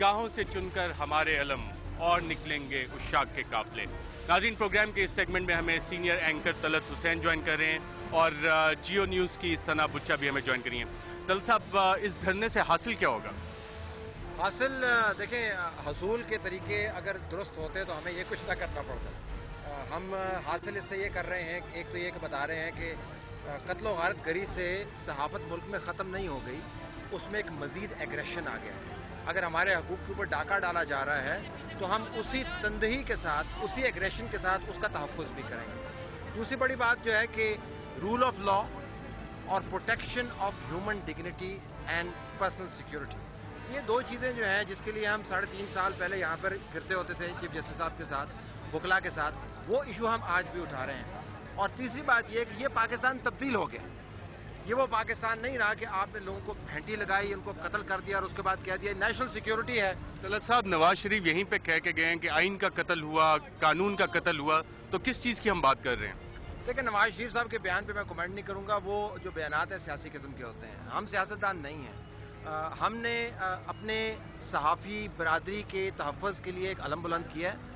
ईदगाहों से चुनकर हमारे अलम और निकलेंगे उशाक के काफले। नाज़रीन, प्रोग्राम के इस सेगमेंट में हमें senior anchor Talat Hussain join कर रहे हैं और जियो न्यूज़ की सना बुच्चा भी हमें ज्वाइन करी हैं। तलत साहब, इस धरने से हासिल क्या होगा? हासिल देखें, हसूल के तरीके अगर दुरुस्त होते तो हमें ये कुछ ना करना पड़ता। हम हासिल इससे ये कर रहे हैं, एक तो ये बता रहे हैं कि कत्ल व गारत गरी से सहाफ़त मुल्क में ख़त्म नहीं हो गई, उसमें एक मज़ीद एग्रेशन आ गया। अगर हमारे हकूक़ के ऊपर डाका डाला जा रहा है तो हम उसी तंदही के साथ, उसी एग्रेशन के साथ उसका तहफ़्फ़ुज़ भी करेंगे। दूसरी बड़ी बात जो है कि रूल ऑफ लॉ और protection of human dignity and personal security, ये दो चीज़ें जो हैं जिसके लिए हम 3.5 साल पहले यहाँ पर फिरते होते थे चीफ जस्टिस साहब के साथ, वकला के साथ, वो इशू हम आज भी उठा रहे हैं। और तीसरी बात ये कि ये पाकिस्तान तब्दील हो गया। ये वो पाकिस्तान नहीं रहा कि आपने लोगों को घंटी लगाई, उनको कत्ल कर दिया और उसके बाद कह दिया नेशनल सिक्योरिटी है। तलत साहब, नवाज शरीफ यहीं पे कह के गए हैं कि आइन का कत्ल हुआ, कानून का कत्ल हुआ, तो किस चीज़ की हम बात कर रहे हैं? देखिए, नवाज शरीफ साहब के बयान पे मैं कमेंट नहीं करूँगा। वो जो बयानात हैं सियासी किस्म के होते हैं। हम सियासतदान नहीं हैं। हमने अपने सहाफ़ी बरादरी के तहफ़्फ़ुज़ के लिए एक अलम बुलंद किया है।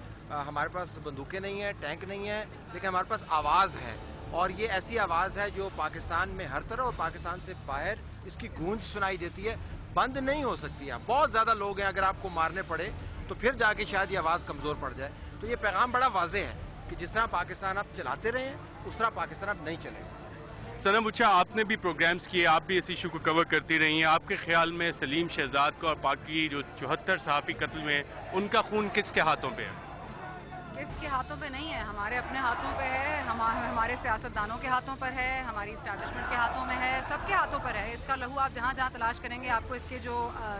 हमारे पास बंदूकें नहीं हैं, टैंक नहीं है, लेकिन हमारे पास आवाज़ है, और ये ऐसी आवाज़ है जो पाकिस्तान में हर तरह और पाकिस्तान से बाहर इसकी गूंज सुनाई देती है। बंद नहीं हो सकती है। बहुत ज़्यादा लोग हैं, अगर आपको मारने पड़े तो फिर जाके शायद ये आवाज़ कमज़ोर पड़ जाए। तो ये पैगाम बड़ा वाज़ेह है कि जिस तरह पाकिस्तान आप चलाते रहे हैं उस तरह पाकिस्तान अब नहीं चलेगा। सना बुच्चा, आपने भी प्रोग्राम्स किए, आप भी इस इशू को कवर करती रही हैं। आपके ख्याल में सलीम शहजाद को और बाकी जो 74 सहाफ़ी कत्ल में, उनका खून किसके हाथों पे है? किसके हाथों पे नहीं है, हमारे अपने हाथों पे है, हमारे सियासतदानों के हाथों पर है, हमारी इस्टेब्लिशमेंट के हाथों में है, सबके हाथों पर है। इसका लहू आप जहाँ जहाँ तलाश करेंगे आपको इसके जो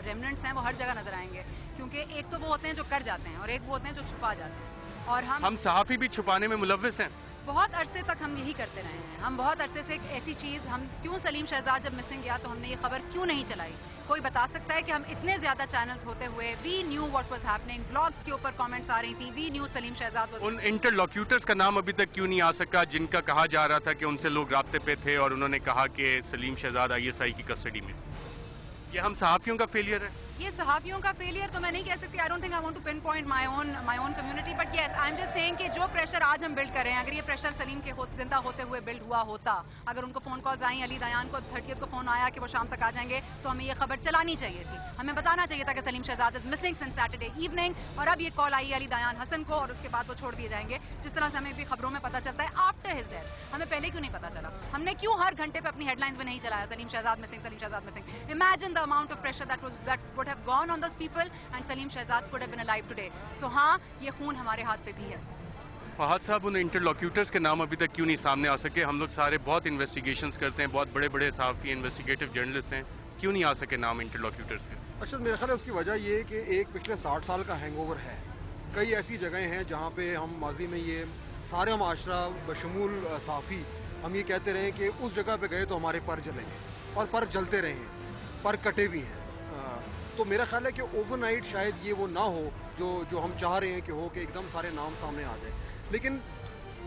रेमनेंट्स हैं वो हर जगह नजर आएंगे। क्योंकि एक तो वो होते हैं जो कर जाते हैं और एक वो होते हैं जो छुपा जाते हैं। और हम सहाफ़ी भी छुपाने में मुलव्विस हैं। बहुत अरसे तक हम यही करते रहे हैं। हम बहुत अरसे से एक ऐसी चीज़, हम क्यों सलीम शहजाद जब मिसिंग गया तो हमने ये खबर क्यों नहीं चलाई? कोई बता सकता है कि हम इतने ज़्यादा चैनल्स होते हुए, we knew what was happening, blogs के ऊपर कमेंट्स आ रही थी, वी न्यू सलीम शहजाद। उन इंटरलॉक्यूटर्स का नाम अभी तक क्यों नहीं आ सका जिनका कहा जा रहा था कि उनसे लोग राब्ते पे थे और उन्होंने कहा कि सलीम शहजाद ISI की कस्टडी में? ये हम सहाफ़ियों का फेलियर है? ये सहाफ़ियों का फेलियर तो मैं नहीं कह सकती। I don't think I want to pinpoint my own community, but yes I am just saying कि जो प्रेशर आज हम बिल्ड कर रहे हैं, अगर ये प्रेशर सलीम के जिंदा होते हुए बिल्ड हुआ होता, अगर उनको फ़ोन कॉल्स आई, अली दयान को 30th को फ़ोन आया कि वो शाम तक आ जाएंगे, तो हमें ये खबर चलानी चाहिए थी। हमें बताना चाहिए था कि Saleem Shahzad is missing since Saturday evening, और अब ये कॉल आई अली दयान हसन को और उसके बाद वो छोड़ दिए जाएंगे। जिस तरह से हमें भी खबरों में पता चलता है आफ्टर हिज डेथ, हमें पहले क्यों नहीं पता चला? हमने क्यों हर घंटे पे अपनी हेडलाइंस में नहीं चलाया Saleem Shahzad missing, Saleem Shahzad missing? Imagine the amount of pressure that would have gone on those people and Salim Shahzad could have been alive today. So हाँ, ये खून हमारे हाथ पे भी है। फहद साहब, उन इंटरलॉक्यूटर्स के नाम अभी तक क्यों नहीं सामने आ सके? हम लोग सारे बहुत इन्वेस्टिगेशंस करते हैं, बहुत बड़े बड़े सहाफ़ी इन्वेस्टिगेटिव जर्नलिस्ट हैं, क्यों नहीं आ सके नाम इंटरलॉक्यूटर्स के? अच्छा, मेरा ख्याल है उसकी वजह ये है कि एक पिछले 60 साल का हैंगओवर है। कई ऐसी जगहें हैं जहाँ पे हम माजी में ये सारे माशरा बशमूल सहाफ़ी हम ये कहते रहे कि उस जगह पे गए तो हमारे पर जलेंगे, और पर जलते रहे हैं, पर कटे भी हैं। तो मेरा ख्याल है कि ओवरनाइट शायद ये वो ना हो जो हम चाह रहे हैं कि हो, कि एकदम सारे नाम सामने आ जाए। लेकिन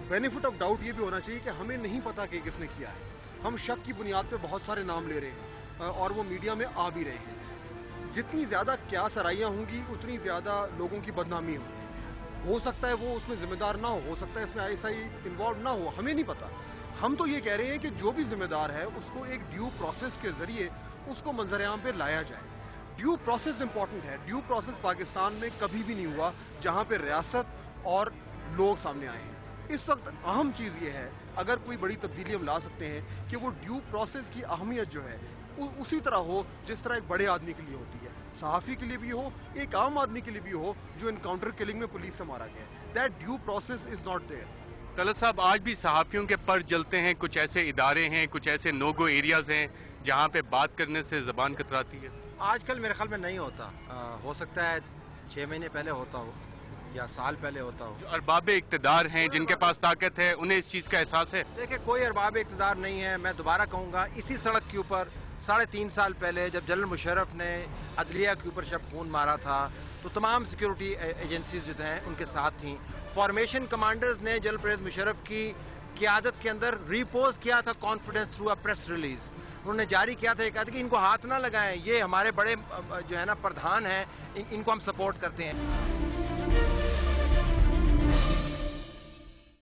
बेनिफिट ऑफ डाउट ये भी होना चाहिए कि हमें नहीं पता कि किसने किया है। हम शक की बुनियाद पे बहुत सारे नाम ले रहे हैं और वो मीडिया में आ भी रहे हैं। जितनी ज़्यादा क्या सराइयाँ होंगी उतनी ज़्यादा लोगों की बदनामी होगी। हो सकता है वो उसमें ज़िम्मेदार ना हो सकता है इसमें ISI इन्वॉल्व ना हो, हमें नहीं पता। हम तो ये कह रहे हैं कि जो भी जिम्मेदार है उसको एक ड्यू प्रोसेस के ज़रिए उसको मंजर-ए-आम पे लाया जाए। ड्यू प्रोसेस इंपॉर्टेंट है। ड्यू प्रोसेस पाकिस्तान में कभी भी नहीं हुआ जहां पे रियासत और लोग सामने आए हैं। इस वक्त अहम चीज़ ये है, अगर कोई बड़ी तब्दीली हम ला सकते हैं, कि वो ड्यू प्रोसेस की अहमियत जो है उसी तरह हो जिस तरह एक बड़े आदमी के लिए होती है, सहाफ़ी के लिए भी हो, एक आम आदमी के लिए भी हो जो इनकाउंटर किलिंग में पुलिस से मारा गया। That due process is not there. Talat साहब, आज भी सहाफ़ियों के पर जलते हैं। कुछ ऐसे इदारे हैं, कुछ ऐसे नो-गो एरियाज़ हैं जहाँ पे बात करने से ज़बान कतराती है। आजकल मेरे ख्याल में नहीं होता। हो सकता है 6 महीने पहले होता हो या साल पहले होता हो। जो अरबाब इक़्तिदार हैं, जिनके पास ताकत है, उन्हें इस चीज़ का एहसास है? देखिए, कोई अरबाब इक़्तिदार नहीं है। मैं दोबारा कहूँगा, इसी सड़क के ऊपर 3.5 साल पहले जब जनरल मुशर्रफ ने अदलिया के ऊपर जब खून मारा था तो तमाम सिक्योरिटी एजेंसीज जो हैं उनके साथ थीं। फॉर्मेशन कमांडर्स ने जनरल परवेज़ मुशर्रफ की قیادت کے اندر ریپوز کیا تھا confidence through a press release. انہوں نے جاری کیا تھا, یہ کہا تھا کہ ان کو ہاتھ نہ لگائیں, یہ ہمارے بڑے جو ہے نا پردھان ہیں, ان کو ہم سپورٹ کرتے ہیں.